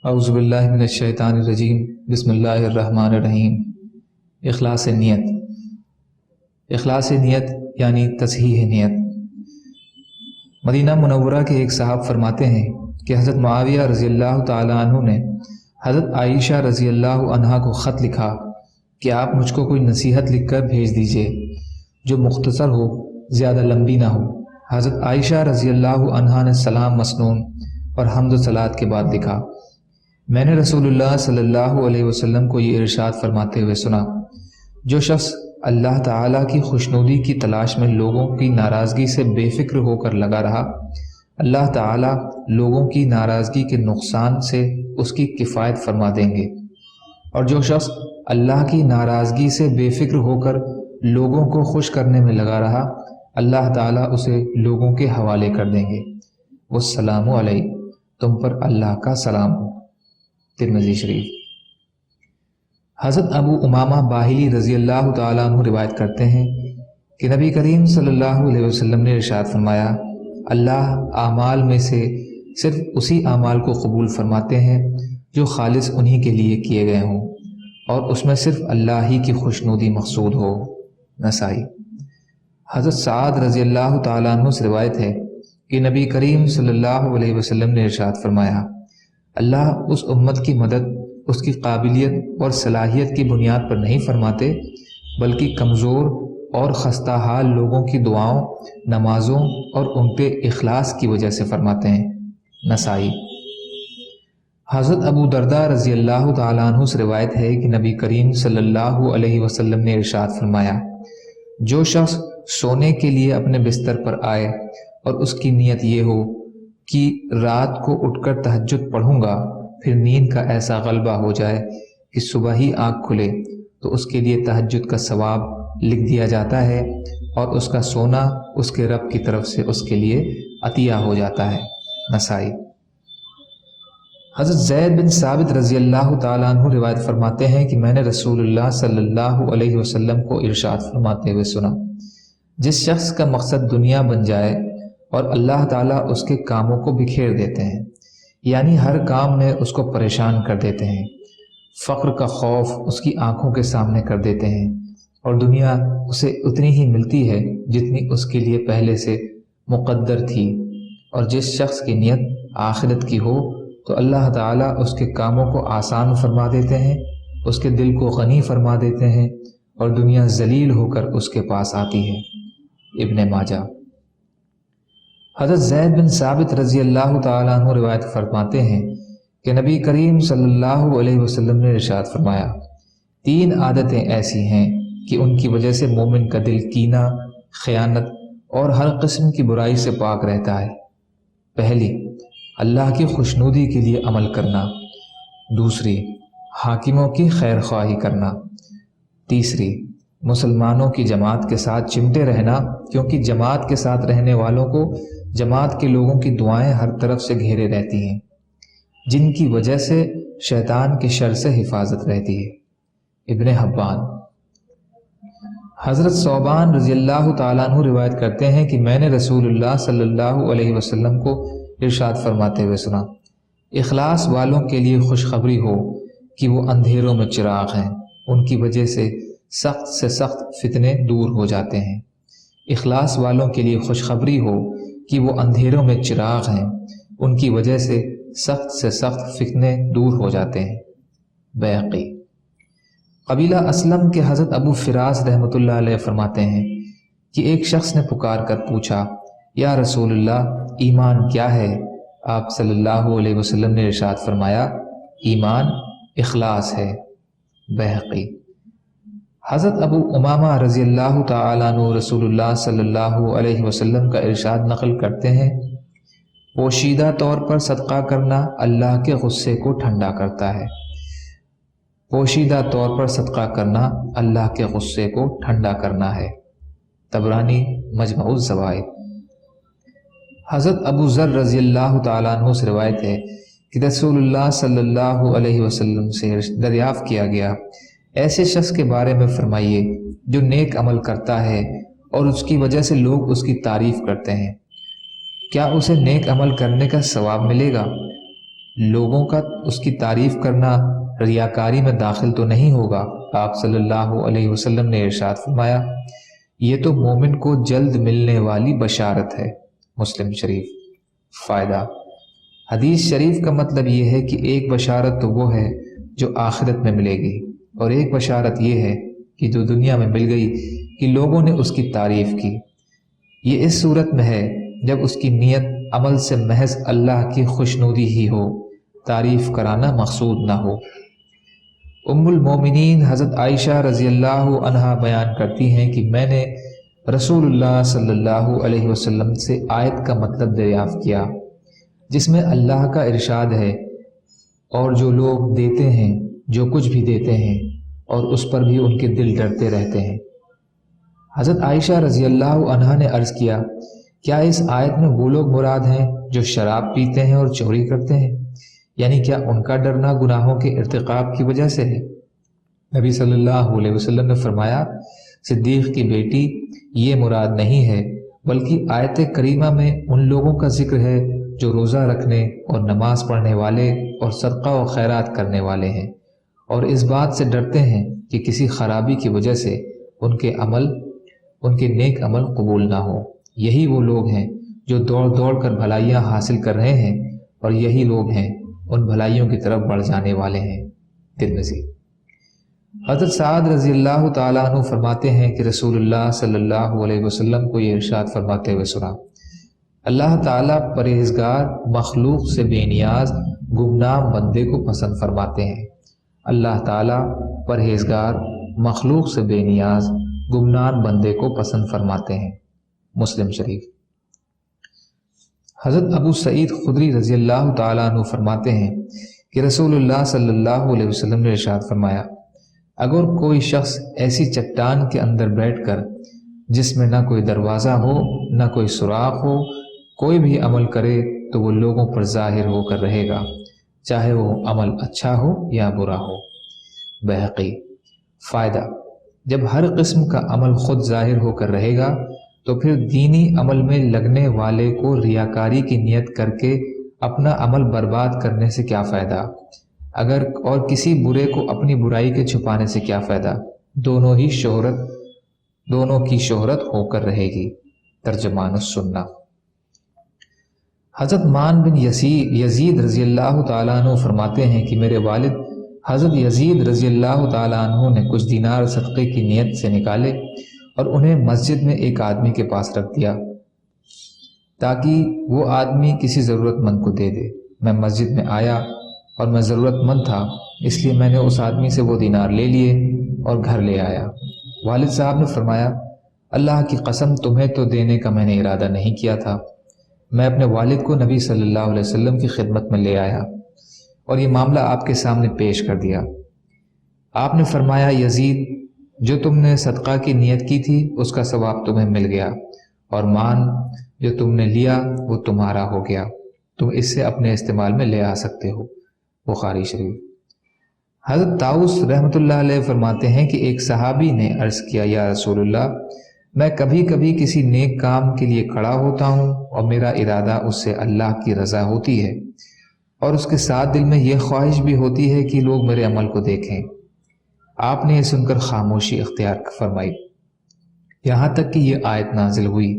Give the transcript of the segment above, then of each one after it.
اعوذ باللہ من الشیطان الرجیم بسم اللہ الرحمن الرحیم۔ اخلاص نیت۔ اخلاص نیت یعنی تصحیح نیت۔ مدینہ منورہ کے ایک صاحب فرماتے ہیں کہ حضرت معاویہ رضی اللہ تعالیٰ عنہ نے حضرت عائشہ رضی اللہ عنہا کو خط لکھا کہ آپ مجھ کو کوئی نصیحت لکھ کر بھیج دیجئے جو مختصر ہو، زیادہ لمبی نہ ہو۔ حضرت عائشہ رضی اللہ عنہا نے سلام مسنون اور حمد و صلات کے بعد لکھا، میں نے رسول اللہ صلی اللہ علیہ وسلم کو یہ ارشاد فرماتے ہوئے سنا، جو شخص اللہ تعالیٰ کی خوشنودی کی تلاش میں لوگوں کی ناراضگی سے بے فکر ہو کر لگا رہا، اللہ تعالیٰ لوگوں کی ناراضگی کے نقصان سے اس کی کفایت فرما دیں گے، اور جو شخص اللہ کی ناراضگی سے بے فکر ہو کر لوگوں کو خوش کرنے میں لگا رہا، اللہ تعالیٰ اسے لوگوں کے حوالے کر دیں گے۔ والسلام علیہ، تم پر اللہ کا سلام ہو۔ ترمذی شریف۔ حضرت ابو امامہ باہلی رضی اللہ تعالیٰ عنہ روایت کرتے ہیں کہ نبی کریم صلی اللہ علیہ وسلم نے ارشاد فرمایا، اللہ اعمال میں سے صرف اسی اعمال کو قبول فرماتے ہیں جو خالص انہی کے لیے کیے گئے ہوں، اور اس میں صرف اللہ ہی کی خوشنودی مقصود ہو۔ نسائی۔ حضرت سعد رضی اللہ تعالیٰ عنہ سے روایت ہے کہ نبی کریم صلی اللہ علیہ وسلم نے ارشاد فرمایا، اللہ اس امت کی مدد اس کی قابلیت اور صلاحیت کی بنیاد پر نہیں فرماتے، بلکہ کمزور اور خستہ حال لوگوں کی دعاؤں، نمازوں اور ان کے اخلاص کی وجہ سے فرماتے ہیں۔ نسائی۔ حضرت ابو درداء رضی اللہ تعالیٰ عنہ سے روایت ہے کہ نبی کریم صلی اللہ علیہ وسلم نے ارشاد فرمایا، جو شخص سونے کے لیے اپنے بستر پر آئے اور اس کی نیت یہ ہو کہ رات کو اٹھ کر تہجد پڑھوں گا، پھر نیند کا ایسا غلبہ ہو جائے کہ صبح ہی آنکھ کھلے تو اس کے لیے تہجد کا ثواب لکھ دیا جاتا ہے، اور اس کا سونا اس کے رب کی طرف سے اس کے لیے عطیہ ہو جاتا ہے۔ نسائی۔ حضرت زید بن ثابت رضی اللہ تعالیٰ عنہ روایت فرماتے ہیں کہ میں نے رسول اللہ صلی اللہ علیہ وسلم کو ارشاد فرماتے ہوئے سنا، جس شخص کا مقصد دنیا بن جائے اور اللہ تعالیٰ اس کے کاموں کو بکھیر دیتے ہیں، یعنی ہر کام میں اس کو پریشان کر دیتے ہیں، فقر کا خوف اس کی آنکھوں کے سامنے کر دیتے ہیں، اور دنیا اسے اتنی ہی ملتی ہے جتنی اس کے لیے پہلے سے مقدر تھی، اور جس شخص کی نیت آخرت کی ہو تو اللہ تعالیٰ اس کے کاموں کو آسان فرما دیتے ہیں، اس کے دل کو غنی فرما دیتے ہیں، اور دنیا ذلیل ہو کر اس کے پاس آتی ہے۔ ابن ماجہ۔ حضرت زید بن ثابت رضی اللہ تعالیٰ عنہ روایت فرماتے ہیں کہ نبی کریم صلی اللہ علیہ وسلم نے ارشاد فرمایا، تین عادتیں ایسی ہیں کہ ان کی وجہ سے مومن کا دل کینہ، خیانت اور ہر قسم کی برائی سے پاک رہتا ہے۔ پہلی، اللہ کی خوشنودی کے لیے عمل کرنا۔ دوسری، حاکموں کی خیر خواہی کرنا۔ تیسری، مسلمانوں کی جماعت کے ساتھ چمٹے رہنا، کیونکہ جماعت کے ساتھ رہنے والوں کو جماعت کے لوگوں کی دعائیں ہر طرف سے گھیرے رہتی ہیں، جن کی وجہ سے شیطان کے شر سے حفاظت رہتی ہے۔ ابن حبان۔ حضرت ثوبان رضی اللہ تعالیٰ عنہ روایت کرتے ہیں کہ میں نے رسول اللہ صلی اللہ علیہ وسلم کو ارشاد فرماتے ہوئے سنا، اخلاص والوں کے لیے خوشخبری ہو کہ وہ اندھیروں میں چراغ ہیں، ان کی وجہ سے سخت سے سخت فتنے دور ہو جاتے ہیں۔ اخلاص والوں کے لیے خوشخبری ہو کہ وہ اندھیروں میں چراغ ہیں، ان کی وجہ سے سخت فتنے دور ہو جاتے ہیں۔ بیہقی۔ قبیلہ اسلم کے حضرت ابو فراس رحمۃ اللہ علیہ فرماتے ہیں کہ ایک شخص نے پکار کر پوچھا، یا رسول اللہ، ایمان کیا ہے؟ آپ صلی اللہ علیہ وسلم نے ارشاد فرمایا، ایمان اخلاص ہے۔ بیہقی۔ حضرت ابو امامہ رضی اللہ تعالیٰ عنہ رسول اللہ صلی اللہ علیہ وسلم کا ارشاد نقل کرتے ہیں، پوشیدہ طور پر صدقہ کرنا اللہ کے غصے کو ٹھنڈا کرتا ہے۔ پوشیدہ طور پر صدقہ کرنا اللہ کے غصے کو ٹھنڈا کرنا ہے۔ طبرانی مجمع الزوائد۔ حضرت ابو ذر رضی اللہ تعالیٰ عنہ سے روایت ہے کہ رسول اللہ صلی اللہ علیہ وسلم سے دریافت کیا گیا، ایسے شخص کے بارے میں فرمائیے جو نیک عمل کرتا ہے اور اس کی وجہ سے لوگ اس کی تعریف کرتے ہیں، کیا اسے نیک عمل کرنے کا ثواب ملے گا؟ لوگوں کا اس کی تعریف کرنا ریاکاری میں داخل تو نہیں ہوگا؟ آپ صلی اللہ علیہ وسلم نے ارشاد فرمایا یہ تو مومن کو جلد ملنے والی بشارت ہے۔ مسلم شریف۔ فائدہ: حدیث شریف کا مطلب یہ ہے کہ ایک بشارت تو وہ ہے جو آخرت میں ملے گی، اور ایک بشارت یہ ہے کہ جو دنیا میں مل گئی کہ لوگوں نے اس کی تعریف کی۔ یہ اس صورت میں ہے جب اس کی نیت عمل سے محض اللہ کی خوشنودی ہی ہو، تعریف کرانا مقصود نہ ہو۔ ام المومنین حضرت عائشہ رضی اللہ عنہا بیان کرتی ہیں کہ میں نے رسول اللہ صلی اللہ علیہ وسلم سے آیت کا مطلب دریافت کیا جس میں اللہ کا ارشاد ہے اور جو لوگ دیتے ہیں جو کچھ بھی دیتے ہیں اور اس پر بھی ان کے دل ڈرتے رہتے ہیں۔ حضرت عائشہ رضی اللہ عنہا نے عرض کیا کیا اس آیت میں وہ لوگ مراد ہیں جو شراب پیتے ہیں اور چوری کرتے ہیں؟ یعنی کیا ان کا ڈرنا گناہوں کے ارتکاب کی وجہ سے ہے؟ نبی صلی اللہ علیہ وسلم نے فرمایا صدیق کی بیٹی یہ مراد نہیں ہے، بلکہ آیت کریمہ میں ان لوگوں کا ذکر ہے جو روزہ رکھنے اور نماز پڑھنے والے اور صدقہ و خیرات کرنے والے ہیں اور اس بات سے ڈرتے ہیں کہ کسی خرابی کی وجہ سے ان کے نیک عمل قبول نہ ہو۔ یہی وہ لوگ ہیں جو دوڑ دوڑ کر بھلائیاں حاصل کر رہے ہیں اور یہی لوگ ہیں ان بھلائیوں کی طرف بڑھ جانے والے ہیں۔ ترمذی۔ حضرت سعد رضی اللہ تعالیٰ عنہ فرماتے ہیں کہ رسول اللہ صلی اللہ علیہ وسلم کو یہ ارشاد فرماتے ہوئے سنا اللہ تعالیٰ پرہیزگار مخلوق سے بے نیاز گمنام بندے کو پسند فرماتے ہیں۔ اللہ تعالیٰ پرہیزگار مخلوق سے بے نیاز گمنام بندے کو پسند فرماتے ہیں۔ مسلم شریف۔ حضرت ابو سعید خدری رضی اللہ تعالیٰ عنہ فرماتے ہیں کہ رسول اللہ صلی اللہ علیہ وسلم نے ارشاد فرمایا اگر کوئی شخص ایسی چٹان کے اندر بیٹھ کر جس میں نہ کوئی دروازہ ہو نہ کوئی سوراخ ہو کوئی بھی عمل کرے تو وہ لوگوں پر ظاہر ہو کر رہے گا، چاہے وہ عمل اچھا ہو یا برا ہو۔ بہقی۔ فائدہ: جب ہر قسم کا عمل خود ظاہر ہو کر رہے گا تو پھر دینی عمل میں لگنے والے کو ریاکاری کی نیت کر کے اپنا عمل برباد کرنے سے کیا فائدہ، اور کسی برے کو اپنی برائی کے چھپانے سے کیا فائدہ؟ دونوں کی شہرت ہو کر رہے گی۔ ترجمان السنہ۔ حضرت مان بن یزید رضی اللہ تعالیٰ عنہ فرماتے ہیں کہ میرے والد حضرت یزید رضی اللہ تعالیٰ عنہ نے کچھ دینار صدقے کی نیت سے نکالے اور انہیں مسجد میں ایک آدمی کے پاس رکھ دیا تاکہ وہ آدمی کسی ضرورت مند کو دے دے۔ میں مسجد میں آیا اور میں ضرورت مند تھا، اس لیے میں نے اس آدمی سے وہ دینار لے لیے اور گھر لے آیا۔ والد صاحب نے فرمایا اللہ کی قسم تمہیں تو دینے کا میں نے ارادہ نہیں کیا تھا۔ میں اپنے والد کو نبی صلی اللہ علیہ وسلم کی خدمت میں لے آیا اور یہ معاملہ آپ کے سامنے پیش کر دیا۔ آپ نے فرمایا یزید جو تم نے صدقہ کی نیت کی تھی اس کا ثواب تمہیں مل گیا، اور مان جو تم نے لیا وہ تمہارا ہو گیا، تم اس سے اپنے استعمال میں لے آ سکتے ہو۔ بخاری شریف۔ حضرت طاؤس رحمۃ اللہ علیہ فرماتے ہیں کہ ایک صحابی نے عرض کیا یا رسول اللہ میں کبھی کبھی کسی نیک کام کے لیے کھڑا ہوتا ہوں اور میرا ارادہ اس سے اللہ کی رضا ہوتی ہے اور اس کے ساتھ دل میں یہ خواہش بھی ہوتی ہے کہ لوگ میرے عمل کو دیکھیں۔ آپ نے یہ سن کر خاموشی اختیار فرمائی یہاں تک کہ یہ آیت نازل ہوئی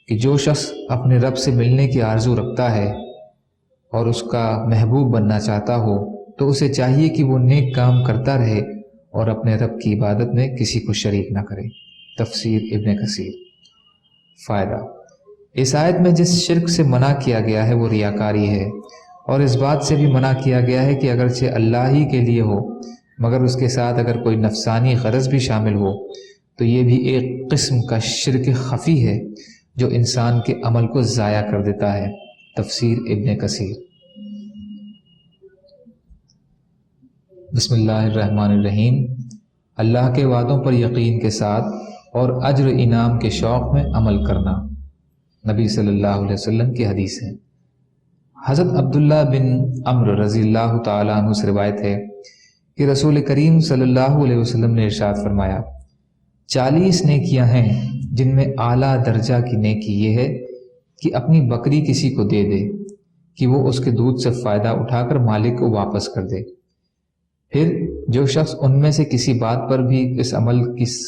کہ جو شخص اپنے رب سے ملنے کی آرزو رکھتا ہے اور اس کا محبوب بننا چاہتا ہو تو اسے چاہیے کہ وہ نیک کام کرتا رہے اور اپنے رب کی عبادت میں کسی کو شریک نہ کرے۔ تفسیر ابن کثیر۔ فائدہ: اس آیت میں جس شرک سے منع کیا گیا ہے وہ ریاکاری ہے، اور اس بات سے بھی منع کیا گیا ہے کہ اگرچہ اللہ ہی کے لیے ہو مگر اس کے ساتھ اگر کوئی نفسانی غرض بھی شامل ہو تو یہ بھی ایک قسم کا شرک خفی ہے جو انسان کے عمل کو ضائع کر دیتا ہے۔ تفسیر ابن کثیر۔ بسم اللہ الرحمن الرحیم۔ اللہ کے وعدوں پر یقین کے ساتھ اور اجر انعام کے شوق میں عمل کرنا۔ نبی صلی اللہ علیہ وسلم کی حدیث ہے۔ حضرت عبداللہ بن عمرو رضی اللہ تعالیٰ عنہ سے روایت ہے کہ رسول کریم صلی اللہ علیہ وسلم نے ارشاد فرمایا 40 نیکیاں ہیں جن میں اعلیٰ درجہ کی نیکی یہ ہے کہ اپنی بکری کسی کو دے دے کہ وہ اس کے دودھ سے فائدہ اٹھا کر مالک کو واپس کر دے۔ پھر جو شخص ان میں سے کسی بات پر بھی اس عمل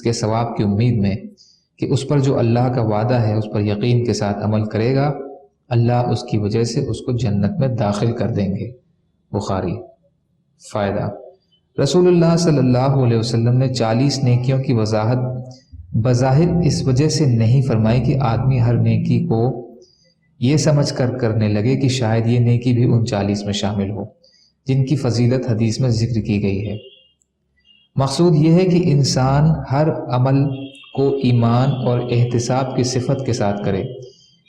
کے ثواب کی امید میں کہ اس پر جو اللہ کا وعدہ ہے اس پر یقین کے ساتھ عمل کرے گا، اللہ اس کی وجہ سے اس کو جنت میں داخل کر دیں گے۔ بخاری۔ فائدہ: رسول اللہ صلی اللہ علیہ وسلم نے 40 نیکیوں کی وضاحت بظاہر اس وجہ سے نہیں فرمائی کہ آدمی ہر نیکی کو یہ سمجھ کر کرنے لگے کہ شاید یہ نیکی بھی ان 40 میں شامل ہو جن کی فضیلت حدیث میں ذکر کی گئی ہے۔ مقصود یہ ہے کہ انسان ہر عمل کو ایمان اور احتساب کی صفت کے ساتھ کرے،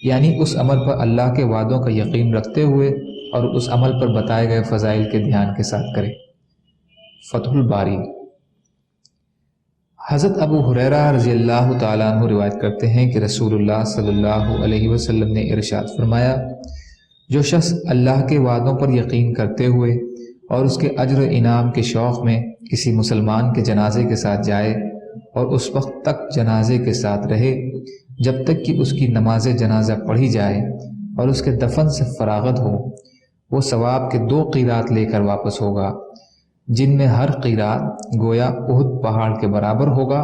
یعنی اس عمل پر اللہ کے وعدوں کا یقین رکھتے ہوئے اور اس عمل پر بتائے گئے فضائل کے دھیان کے ساتھ کرے۔ فتح الباری۔ حضرت ابو ہریرہ رضی اللہ تعالیٰ عنہ روایت کرتے ہیں کہ رسول اللہ صلی اللہ علیہ وسلم نے ارشاد فرمایا، جو شخص اللہ کے وعدوں پر یقین کرتے ہوئے اور اس کے اجر و انعام کے شوق میں کسی مسلمان کے جنازے کے ساتھ جائے اور اس وقت تک جنازے کے ساتھ رہے جب تک کہ اس کی نماز جنازہ پڑھی جائے اور اس کے دفن سے فراغت ہو، وہ ثواب کے 2 قیرات لے کر واپس ہوگا، جن میں ہر قیرات گویا احد پہاڑ کے برابر ہوگا،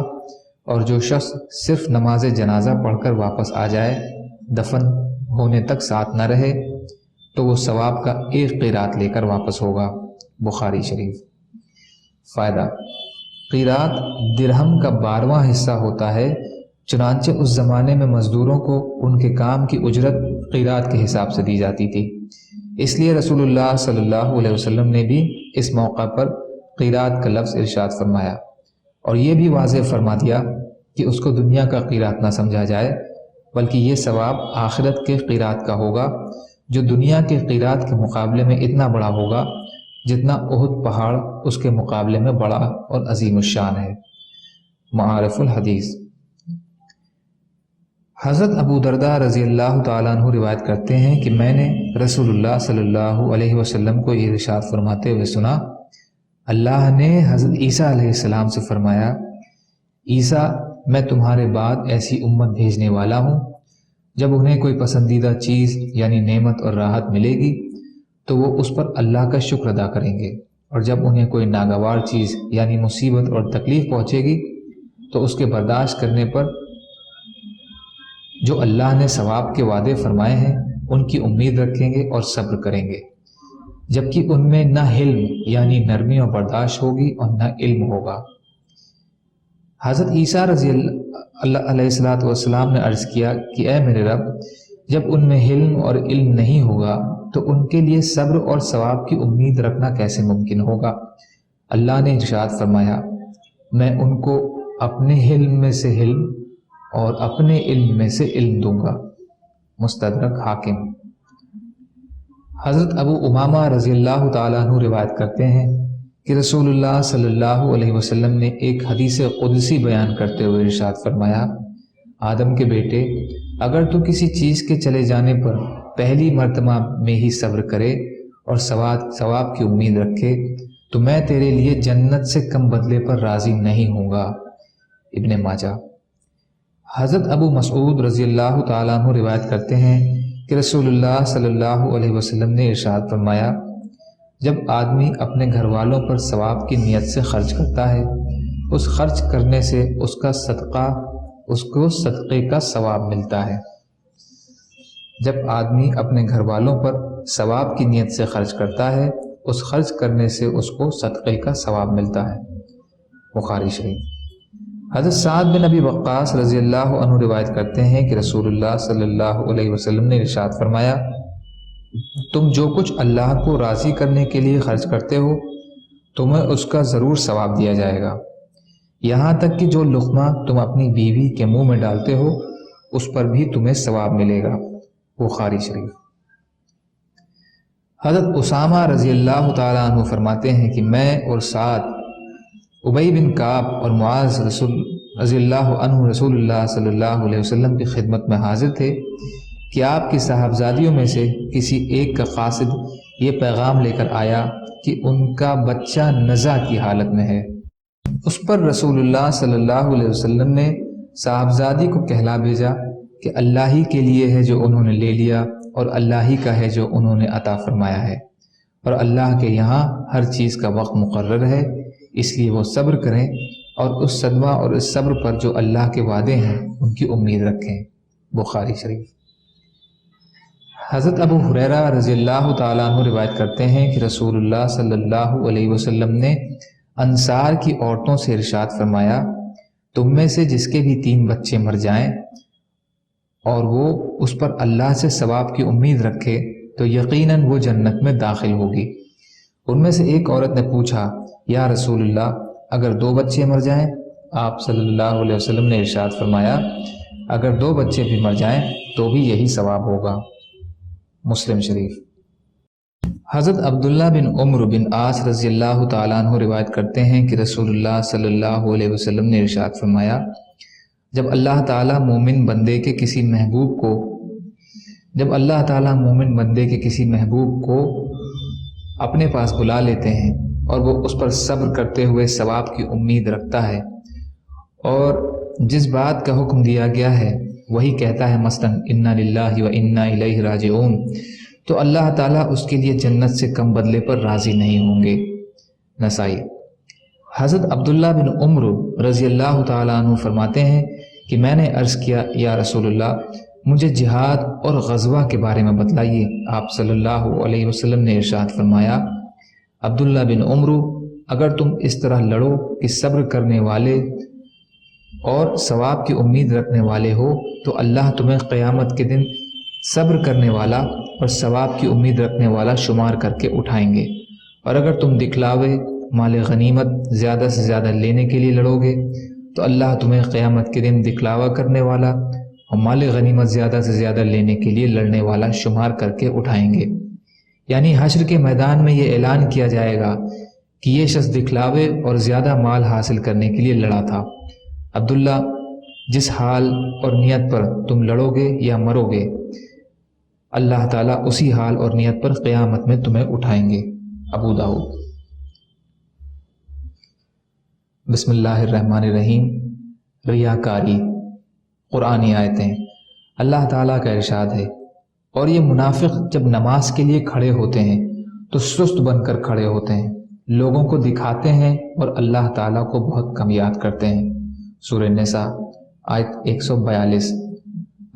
اور جو شخص صرف نماز جنازہ پڑھ کر واپس آ جائے، دفن ہونے تک ساتھ نہ رہے، تو وہ ثواب کا 1 قیرات لے کر واپس ہوگا۔ بخاری شریف۔ فائدہ: قیرات درہم کا 12واں حصہ ہوتا ہے، چنانچہ اس زمانے میں مزدوروں کو ان کے کام کی اجرت قیرات کے حساب سے دی جاتی تھی، اس لیے رسول اللہ صلی اللہ علیہ وسلم نے بھی اس موقع پر قیرات کا لفظ ارشاد فرمایا، اور یہ بھی واضح فرما دیا کہ اس کو دنیا کا قیرات نہ سمجھا جائے، بلکہ یہ ثواب آخرت کے قیرات کا ہوگا، جو دنیا کے قیرات کے مقابلے میں اتنا بڑا ہوگا جتنا احد پہاڑ اس کے مقابلے میں بڑا اور عظیم الشان ہے۔ معارف الحدیث۔ حضرت ابو درداء رضی اللہ تعالیٰ عنہ روایت کرتے ہیں کہ میں نے رسول اللہ صلی اللہ علیہ وسلم کو یہ ارشاد فرماتے ہوئے سنا، اللہ نے حضرت عیسیٰ علیہ السلام سے فرمایا، عیسیٰ، میں تمہارے بعد ایسی امت بھیجنے والا ہوں، جب انہیں کوئی پسندیدہ چیز یعنی نعمت اور راحت ملے گی تو وہ اس پر اللہ کا شکر ادا کریں گے، اور جب انہیں کوئی ناگوار چیز یعنی مصیبت اور تکلیف پہنچے گی تو اس کے برداشت کرنے پر جو اللہ نے ثواب کے وعدے فرمائے ہیں ان کی امید رکھیں گے اور صبر کریں گے، جبکہ ان میں نہ حلم یعنی نرمی اور برداشت ہوگی اور نہ علم ہوگا۔ حضرت عیسیٰ رضی اللہ علیہ السلام نے عرض کیا کہ اے میرے رب، جب ان میں حلم اور علم نہیں ہوگا تو ان کے لیے صبر اور ثواب کی امید رکھنا کیسے ممکن ہوگا؟ اللہ نے ارشاد فرمایا، میں ان کو اپنے حلم میں سے حلم اور اپنے علم میں سے علم دوں گا۔ مستدرک حاکم۔ حضرت ابو امامہ رضی اللہ تعالیٰ عنہ روایت کرتے ہیں کہ رسول اللہ صلی اللہ علیہ وسلم نے ایک حدیث قدسی بیان کرتے ہوئے ارشاد فرمایا، آدم کے بیٹے، اگر تو کسی چیز کے چلے جانے پر پہلی مرتبہ میں ہی صبر کرے اور ثواب کی امید رکھے تو میں تیرے لیے جنت سے کم بدلے پر راضی نہیں ہوں گا۔ ابن ماجہ۔ حضرت ابو مسعود رضی اللہ تعالیٰ عنہ روایت کرتے ہیں کہ رسول اللہ صلی اللہ علیہ وسلم نے ارشاد فرمایا، جب آدمی اپنے گھر والوں پر ثواب کی نیت سے خرچ کرتا ہے، اس خرچ کرنے سے اس کو صدقے کا ثواب ملتا ہے۔ جب آدمی اپنے گھر والوں پر ثواب کی نیت سے خرچ کرتا ہے، اس خرچ کرنے سے اس کو صدقے کا ثواب ملتا ہے۔ بخاری شریف۔ حضرت سعد بن ابی وقاص رضی اللہ عنہ روایت کرتے ہیں کہ رسول اللہ صلی اللہ علیہ وسلم نے ارشاد فرمایا، تم جو کچھ اللہ کو راضی کرنے کے لیے خرچ کرتے ہو تمہیں اس کا ضرور ثواب دیا جائے گا، یہاں تک کہ جو لقمہ تم اپنی بیوی کے منہ میں ڈالتے ہو اس پر بھی تمہیں ثواب ملے گا۔ بخاری شریف۔ حضرت اسامہ رضی اللہ تعالیٰ عنہ فرماتے ہیں کہ میں اور سعد، ابی بن کعب اور معاذ رضی اللہ عنہ رسول اللہ صلی اللہ علیہ وسلم کی خدمت میں حاضر تھے کہ آپ کی صاحبزادیوں میں سے کسی ایک کا قاصد یہ پیغام لے کر آیا کہ ان کا بچہ نزع کی حالت میں ہے۔ اس پر رسول اللہ صلی اللہ علیہ وسلم نے صاحبزادی کو کہلا بھیجا کہ اللہ ہی کے لیے ہے جو انہوں نے لے لیا اور اللہ ہی کا ہے جو انہوں نے عطا فرمایا ہے، اور اللہ کے یہاں ہر چیز کا وقت مقرر ہے، اس لیے وہ صبر کریں اور اس صدمہ اور اس صبر پر جو اللہ کے وعدے ہیں ان کی امید رکھیں۔ بخاری شریف۔ حضرت ابو ہریرہ رضی اللہ تعالیٰ عنہ روایت کرتے ہیں کہ رسول اللہ صلی اللہ علیہ وسلم نے انصار کی عورتوں سے ارشاد فرمایا، تم میں سے جس کے بھی 3 بچے مر جائیں اور وہ اس پر اللہ سے ثواب کی امید رکھے تو یقیناً وہ جنت میں داخل ہوگی۔ ان میں سے ایک عورت نے پوچھا، یا رسول اللہ، اگر 2 بچے مر جائیں؟ آپ صلی اللہ علیہ وسلم نے ارشاد فرمایا، اگر 2 بچے بھی مر جائیں تو بھی یہی ثواب ہوگا۔ مسلم شریف۔ حضرت عبداللہ بن عمرو بن عاص رضی اللہ تعالیٰ عنہ روایت کرتے ہیں کہ رسول اللہ صلی اللہ علیہ وسلم نے ارشاد فرمایا، جب اللہ تعالیٰ مومن بندے کے کسی محبوب کو اپنے پاس بلا لیتے ہیں اور وہ اس پر صبر کرتے ہوئے ثواب کی امید رکھتا ہے اور جس بات کا حکم دیا گیا ہے وہی کہتا ہے، مثلاً انا للہ و انا الیہ راجعون، تو اللہ تعالیٰ اس کے لیے جنت سے کم بدلے پر راضی نہیں ہوں گے۔ نسائی۔ حضرت عبداللہ بن عمرو رضی اللہ تعالیٰ عنہ فرماتے ہیں کہ میں نے عرض کیا، یا رسول اللہ، مجھے جہاد اور غزوہ کے بارے میں بتلائیے۔ آپ صلی اللہ علیہ وسلم نے ارشاد فرمایا، عبداللہ بن عمرو، اگر تم اس طرح لڑو کہ صبر کرنے والے اور ثواب کی امید رکھنے والے ہو تو اللہ تمہیں قیامت کے دن صبر کرنے والا اور ثواب کی امید رکھنے والا شمار کر کے اٹھائیں گے، اور اگر تم دکھلاوے مال غنیمت زیادہ سے زیادہ لینے کے لیے لڑو گے تو اللہ تمہیں قیامت کے دن دکھلاوا کرنے والا اور مال غنیمت زیادہ سے زیادہ لینے کے لیے لڑنے والا شمار کر کے اٹھائیں گے۔ یعنی حشر کے میدان میں یہ اعلان کیا جائے گا کہ یہ شخص دکھلاوے اور زیادہ مال حاصل کرنے کے لیے لڑا تھا۔ عبداللہ، جس حال اور نیت پر تم لڑو گے یا مرو گے، اللہ تعالیٰ اسی حال اور نیت پر قیامت میں تمہیں اٹھائیں گے۔ ابو داؤد۔ بسم اللہ الرحمن الرحیم۔ ریاکاری۔ قرآنی آیتیں۔ اللہ تعالیٰ کا ارشاد ہے، اور یہ منافق جب نماز کے لیے کھڑے ہوتے ہیں تو سست بن کر کھڑے ہوتے ہیں، لوگوں کو دکھاتے ہیں اور اللہ تعالیٰ کو بہت کم یاد کرتے ہیں۔ سورہ نساء آیت 142۔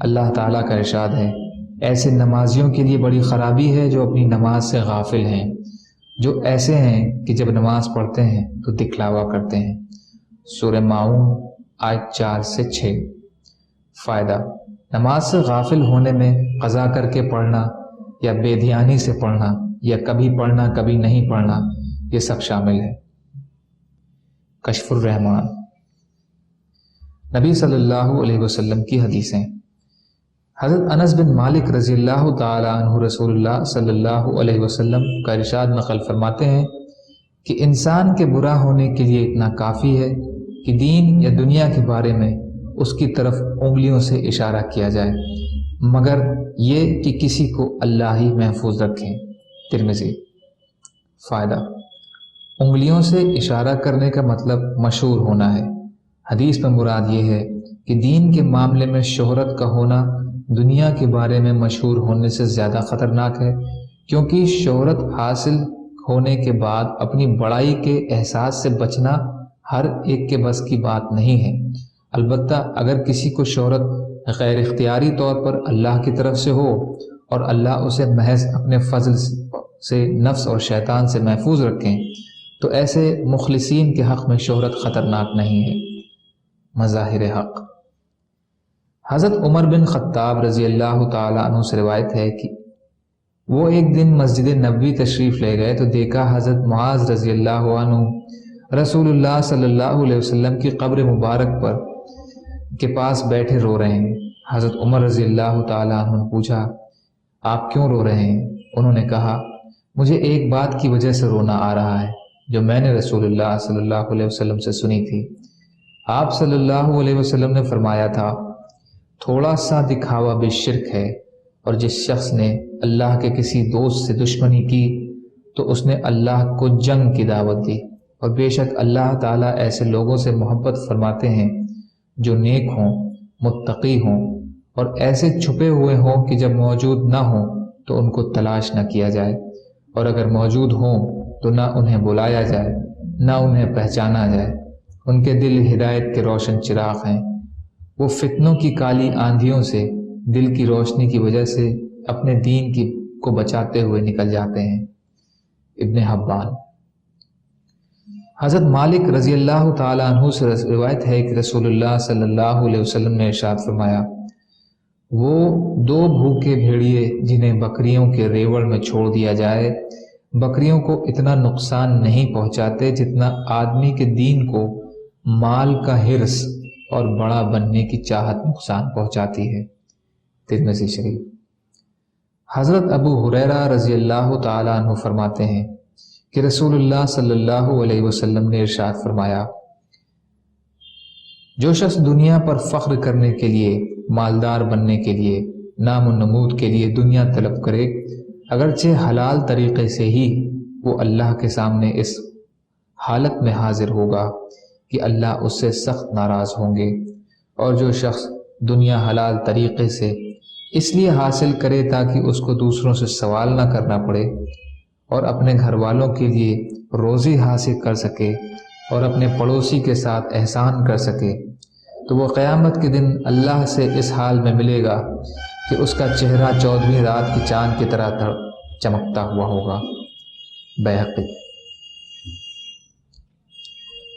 اللہ تعالیٰ کا ارشاد ہے، ایسے نمازیوں کے لیے بڑی خرابی ہے جو اپنی نماز سے غافل ہیں، جو ایسے ہیں کہ جب نماز پڑھتے ہیں تو دکھلاوا کرتے ہیں۔ سورہ ماؤن آیت 4 سے 6۔ فائدہ: نماز سے غافل ہونے میں قضا کر کے پڑھنا یا بے دھیانی سے پڑھنا یا کبھی پڑھنا کبھی نہیں پڑھنا، یہ سب شامل ہے۔ کشف الرحمان۔ نبی صلی اللہ علیہ وسلم کی حدیثیں۔ حضرت انس بن مالک رضی اللہ تعالی عنہ رسول اللہ صلی اللہ علیہ وسلم کا ارشاد نقل فرماتے ہیں کہ انسان کے برا ہونے کے لیے اتنا کافی ہے کہ دین یا دنیا کے بارے میں اس کی طرف انگلیوں سے اشارہ کیا جائے، مگر یہ کہ کسی کو اللہ ہی محفوظ رکھیں۔ ترمذی۔ فائدہ: انگلیوں سے اشارہ کرنے کا مطلب مشہور ہونا ہے۔ حدیث میں مراد یہ ہے کہ دین کے معاملے میں شہرت کا ہونا دنیا کے بارے میں مشہور ہونے سے زیادہ خطرناک ہے، کیونکہ شہرت حاصل ہونے کے بعد اپنی بڑائی کے احساس سے بچنا ہر ایک کے بس کی بات نہیں ہے۔ البتہ اگر کسی کو شہرت غیر اختیاری طور پر اللہ کی طرف سے ہو اور اللہ اسے محض اپنے فضل سے نفس اور شیطان سے محفوظ رکھیں تو ایسے مخلصین کے حق میں شہرت خطرناک نہیں ہے۔ مظاہر حق۔ حضرت عمر بن خطاب رضی اللہ تعالیٰ عنہ سے روایت ہے کہ وہ ایک دن مسجد نبوی تشریف لے گئے تو دیکھا حضرت معاذ رضی اللہ عنہ رسول اللہ صلی اللہ علیہ وسلم کی قبر مبارک پر کے پاس بیٹھے رو رہے ہیں۔ حضرت عمر رضی اللہ تعالیٰ عنہ نے پوچھا، آپ کیوں رو رہے ہیں؟ انہوں نے کہا، مجھے ایک بات کی وجہ سے رونا آ رہا ہے جو میں نے رسول اللہ صلی اللہ علیہ وسلم سے سنی تھی۔ آپ صلی اللہ علیہ وسلم نے فرمایا تھا، تھوڑا سا دکھاوا بھی شرک ہے، اور جس شخص نے اللہ کے کسی دوست سے دشمنی کی تو اس نے اللہ کو جنگ کی دعوت دی، اور بے شک اللہ تعالیٰ ایسے لوگوں سے محبت فرماتے ہیں جو نیک ہوں، متقی ہوں اور ایسے چھپے ہوئے ہوں کہ جب موجود نہ ہوں تو ان کو تلاش نہ کیا جائے، اور اگر موجود ہوں تو نہ انہیں بلایا جائے نہ انہیں پہچانا جائے۔ ان کے دل ہدایت کے روشن چراغ ہیں، وہ فتنوں کی کالی آندھیوں سے دل کی روشنی کی وجہ سے اپنے دین کو بچاتے ہوئے نکل جاتے ہیں۔ ابن حبان۔ حضرت مالک رضی اللہ تعالیٰ عنہ سے روایت ہے کہ رسول اللہ صلی اللہ علیہ وسلم نے ارشاد فرمایا، وہ دو بھوکے بھیڑیے جنہیں بکریوں کے ریوڑ میں چھوڑ دیا جائے بکریوں کو اتنا نقصان نہیں پہنچاتے جتنا آدمی کے دین کو مال کا حرص اور بڑا بننے کی چاہت نقصان پہنچاتی ہے۔ ترمذی شریف۔ حضرت ابو ہریرہ رضی اللہ تعالیٰ عنہ فرماتے ہیں کہ رسول اللہ صلی اللہ علیہ وسلم نے ارشاد فرمایا، جو شخص دنیا پر فخر کرنے کے لیے، مالدار بننے کے لیے، نام و نمود کے لیے دنیا طلب کرے، اگرچہ حلال طریقے سے ہی، وہ اللہ کے سامنے اس حالت میں حاضر ہوگا کہ اللہ اس سے سخت ناراض ہوں گے۔ اور جو شخص دنیا حلال طریقے سے اس لیے حاصل کرے تاکہ اس کو دوسروں سے سوال نہ کرنا پڑے اور اپنے گھر والوں کے لیے روزی حاصل کر سکے اور اپنے پڑوسی کے ساتھ احسان کر سکے، تو وہ قیامت کے دن اللہ سے اس حال میں ملے گا کہ اس کا چہرہ 14ویں رات کی چاند کی طرح چمکتا ہوا ہوگا۔ بیہقی۔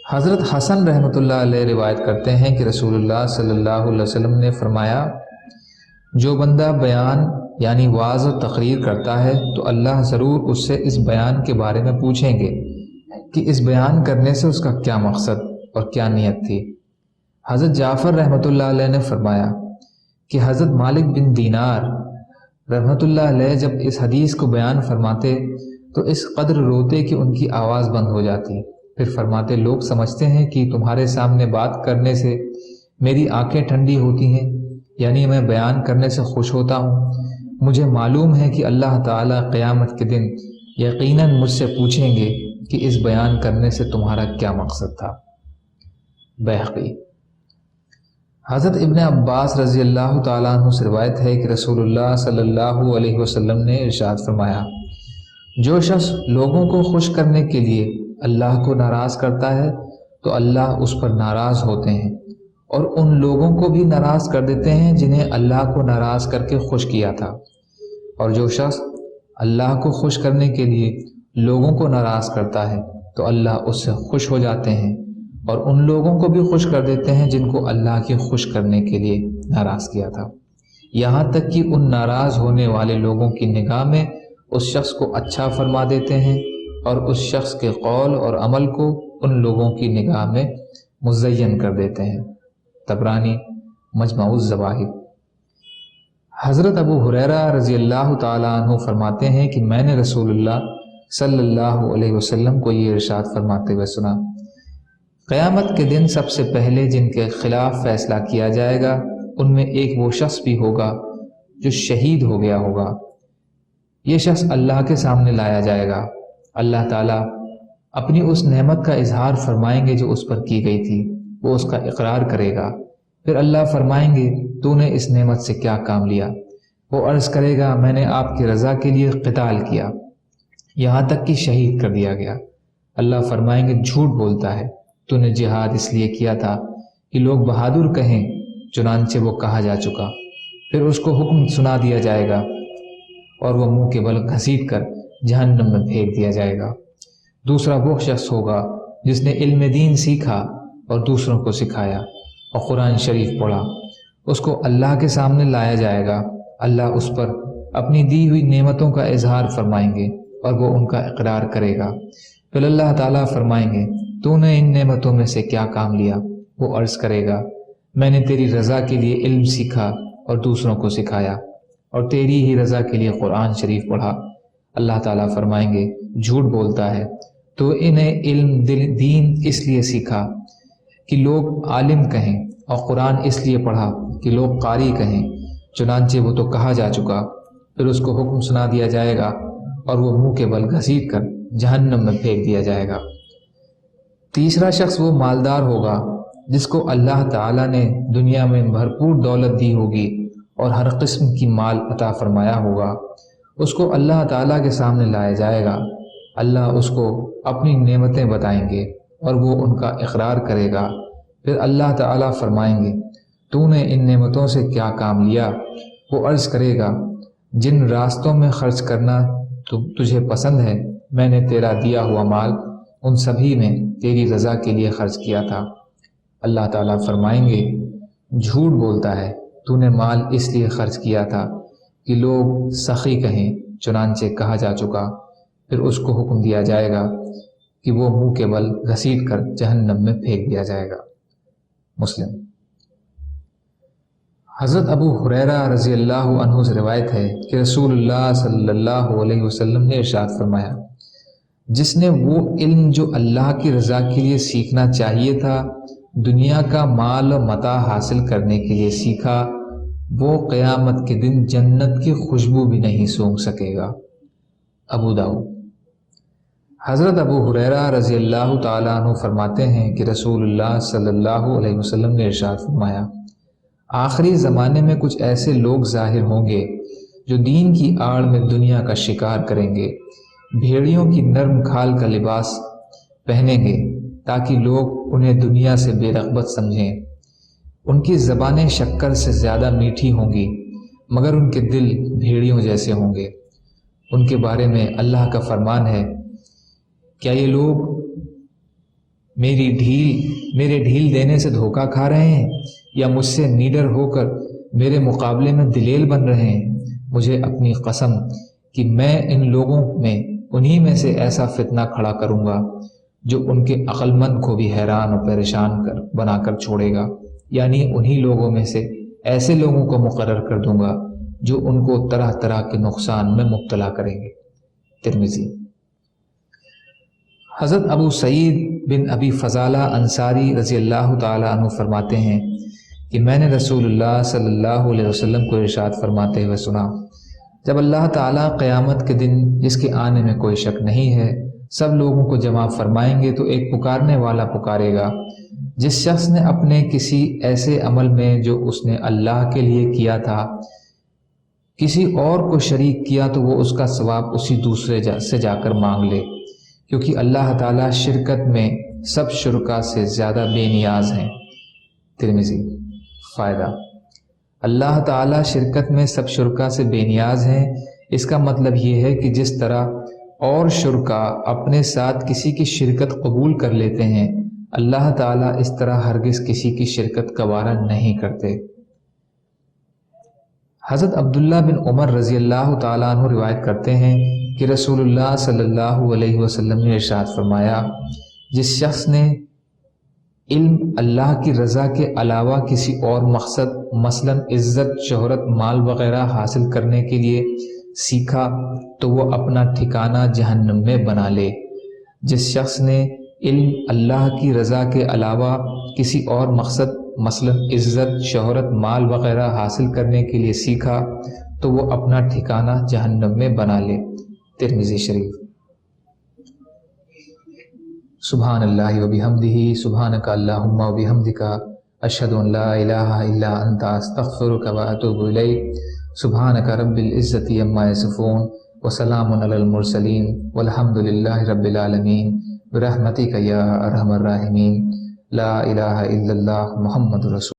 حضرت حسن رحمۃ اللہ علیہ روایت کرتے ہیں کہ رسول اللہ صلی اللہ علیہ وسلم نے فرمایا، جو بندہ بیان یعنی وعظ و تقریر کرتا ہے تو اللہ ضرور اس سے اس بیان کے بارے میں پوچھیں گے کہ اس بیان کرنے سے اس کا کیا مقصد اور کیا نیت تھی۔ حضرت جعفر رحمۃ اللہ علیہ نے فرمایا کہ حضرت مالک بن دینار رحمۃ اللہ علیہ جب اس حدیث کو بیان فرماتے تو اس قدر روتے کہ ان کی آواز بند ہو جاتی، پھر فرماتے، لوگ سمجھتے ہیں کہ تمہارے سامنے بات کرنے سے میری آنکھیں ٹھنڈی ہوتی ہیں، یعنی میں بیان کرنے سے خوش ہوتا ہوں۔ مجھے معلوم ہے کہ اللہ تعالیٰ قیامت کے دن یقیناً مجھ سے پوچھیں گے کہ اس بیان کرنے سے تمہارا کیا مقصد تھا۔ بیہقی۔ حضرت ابن عباس رضی اللہ تعالیٰ عنہ سے روایت ہے کہ رسول اللہ صلی اللہ علیہ وسلم نے ارشاد فرمایا، جو شخص لوگوں کو خوش کرنے کے لیے اللہ کو ناراض کرتا ہے تو اللہ اس پر ناراض ہوتے ہیں اور ان لوگوں کو بھی ناراض کر دیتے ہیں جنہیں اللہ کو ناراض کر کے خوش کیا تھا، اور جو شخص اللہ کو خوش کرنے کے لیے لوگوں کو ناراض کرتا ہے تو اللہ اس سے خوش ہو جاتے ہیں اور ان لوگوں کو بھی خوش کر دیتے ہیں جن کو اللہ کے خوش کرنے کے لیے ناراض کیا تھا، یہاں تک کہ ان ناراض ہونے والے لوگوں کی نگاہ میں اس شخص کو اچھا فرما دیتے ہیں اور اس شخص کے قول اور عمل کو ان لوگوں کی نگاہ میں مزین کر دیتے ہیں۔ طبرانی، مجمع الزواہد۔ حضرت ابو ہریرہ رضی اللہ تعالیٰ عنہ فرماتے ہیں کہ میں نے رسول اللہ صلی اللہ علیہ وسلم کو یہ ارشاد فرماتے ہوئے سنا، قیامت کے دن سب سے پہلے جن کے خلاف فیصلہ کیا جائے گا ان میں ایک وہ شخص بھی ہوگا جو شہید ہو گیا ہوگا۔ یہ شخص اللہ کے سامنے لایا جائے گا، اللہ تعالیٰ اپنی اس نعمت کا اظہار فرمائیں گے جو اس پر کی گئی تھی، وہ اس کا اقرار کرے گا، پھر اللہ فرمائیں گے تو نے اس نعمت سے کیا کام لیا؟ وہ عرض کرے گا، میں نے آپ کی رضا کے لیے قتال کیا، یہاں تک کہ شہید کر دیا گیا۔ اللہ فرمائیں گے، جھوٹ بولتا ہے، تو نے جہاد اس لیے کیا تھا کہ لوگ بہادر کہیں، چنانچہ وہ کہا جا چکا۔ پھر اس کو حکم سنا دیا جائے گا اور وہ منہ کے بل گھسیٹ کر جہنم میں پھینک دیا جائے گا۔ دوسرا وہ شخص ہوگا جس نے علم دین سیکھا اور دوسروں کو سکھایا اور قرآن شریف پڑھا، اس کو اللہ کے سامنے لایا جائے گا، اللہ اس پر اپنی دی ہوئی نعمتوں کا اظہار فرمائیں گے اور وہ ان کا اقرار کرے گا، پھر اللہ تعالیٰ فرمائیں گے تو نے ان نعمتوں میں سے کیا کام لیا؟ وہ عرض کرے گا، میں نے تیری رضا کے لیے علم سیکھا اور دوسروں کو سکھایا اور تیری ہی رضا کے لیے قرآن شریف پڑھا۔ اللہ تعالیٰ فرمائیں گے، جھوٹ بولتا ہے، تو انہیں علم دین اس لیے سیکھا کہ لوگ عالم کہیں اور قرآن اس لیے پڑھا کہ لوگ قاری کہیں، چنانچہ وہ تو کہا جا چکا۔ پھر اس کو حکم سنا دیا جائے گا اور وہ منہ کے بل گھسیٹ کر جہنم میں پھینک دیا جائے گا۔ تیسرا شخص وہ مالدار ہوگا جس کو اللہ تعالیٰ نے دنیا میں بھرپور دولت دی ہوگی اور ہر قسم کی مال عطا فرمایا ہوگا، اس کو اللہ تعالیٰ کے سامنے لایا جائے گا۔ اللہ اس کو اپنی نعمتیں بتائیں گے اور وہ ان کا اقرار کرے گا۔ پھر اللہ تعالیٰ فرمائیں گے تو نے ان نعمتوں سے کیا کام لیا؟ وہ عرض کرے گا جن راستوں میں خرچ کرنا تجھے پسند ہے میں نے تیرا دیا ہوا مال ان سبھی میں تیری رضا کے لیے خرچ کیا تھا۔ اللہ تعالیٰ فرمائیں گے جھوٹ بولتا ہے، تو نے مال اس لیے خرچ کیا تھا کہ لوگ سخی کہیں، چنانچہ کہا جا چکا۔ پھر اس کو حکم دیا جائے گا کہ وہ منہ کے بل گھسیٹ کر جہنم میں پھینک دیا جائے گا۔ مسلم۔ حضرت ابو ہریرہ رضی اللہ عنہ سے روایت ہے کہ رسول اللہ صلی اللہ علیہ وسلم نے ارشاد فرمایا، جس نے وہ علم جو اللہ کی رضا کے لیے سیکھنا چاہیے تھا دنیا کا مال و متاع حاصل کرنے کے لیے سیکھا، وہ قیامت کے دن جنت کی خوشبو بھی نہیں سونگھ سکے گا۔ ابو داؤد۔ حضرت ابو ہریرہ رضی اللہ تعالیٰ عنہ فرماتے ہیں کہ رسول اللہ صلی اللہ علیہ وسلم نے ارشاد فرمایا، آخری زمانے میں کچھ ایسے لوگ ظاہر ہوں گے جو دین کی آڑ میں دنیا کا شکار کریں گے، بھیڑیوں کی نرم کھال کا لباس پہنیں گے تاکہ لوگ انہیں دنیا سے بے رغبت سمجھیں۔ ان کی زبانیں شکر سے زیادہ میٹھی ہوں گی مگر ان کے دل بھیڑیوں جیسے ہوں گے۔ ان کے بارے میں اللہ کا فرمان ہے، کیا یہ لوگ میرے ڈھیل دینے سے دھوکہ کھا رہے ہیں یا مجھ سے نیڈر ہو کر میرے مقابلے میں دلیل بن رہے ہیں؟ مجھے اپنی قسم کہ میں ان لوگوں میں انہی میں سے ایسا فتنہ کھڑا کروں گا جو ان کے عقل مند کو بھی حیران اور پریشان بنا کر چھوڑے گا، یعنی انہی لوگوں میں سے ایسے لوگوں کو مقرر کر دوں گا جو ان کو طرح طرح کے نقصان میں مبتلا کریں گے۔ ترمذی۔ حضرت ابو سعید بن ابی فضالہ انصاری رضی اللہ تعالیٰ عنہ فرماتے ہیں کہ میں نے رسول اللہ صلی اللہ علیہ وسلم کو ارشاد فرماتے ہوئے سنا، جب اللہ تعالیٰ قیامت کے دن جس کے آنے میں کوئی شک نہیں ہے سب لوگوں کو جمع فرمائیں گے تو ایک پکارنے والا پکارے گا، جس شخص نے اپنے کسی ایسے عمل میں جو اس نے اللہ کے لیے کیا تھا کسی اور کو شریک کیا تو وہ اس کا ثواب اسی دوسرے سے جا کر مانگ لے، کیونکہ اللہ تعالیٰ شرکت میں سب شرکا سے زیادہ بے نیاز ہیں۔ ترمذی۔ فائدہ: اللہ تعالیٰ شرکت میں سب شرکا سے بے نیاز ہیں، اس کا مطلب یہ ہے کہ جس طرح اور شرکا اپنے ساتھ کسی کی شرکت قبول کر لیتے ہیں، اللہ تعالیٰ اس طرح ہرگز کسی کی شرکت گوارا نہیں کرتے۔ حضرت عبداللہ بن عمر رضی اللہ تعالیٰ عنہ روایت کرتے ہیں کہ رسول اللہ صلی اللہ علیہ وسلم نے ارشاد فرمایا، جس شخص نے علم اللہ کی رضا کے علاوہ کسی اور مقصد مثلاً عزت، شہرت، مال وغیرہ حاصل کرنے کے لیے سیکھا تو وہ اپنا ٹھکانہ جہنم میں بنا لے۔ جس شخص نے علم اللہ کی رضا کے علاوہ کسی اور مقصد مثلاً عزت، شہرت، مال وغیرہ حاصل کرنے کے لیے سیکھا تو وہ اپنا ٹھکانہ جہنم میں بنا لے۔ ترمذی شریف۔ سبحان اللہ وبحمدہ، سبحانک اللہم وبحمدک، اشہد ان لا الہ الا انت، استغفرک واتوب الیک۔ سبحانک رب العزت عما یصفون، وسلام علی المرسلین، والحمد للہ رب العالمین، برحمتک یا ارحم الراحمین۔ لا الہ الا اللہ محمد رسول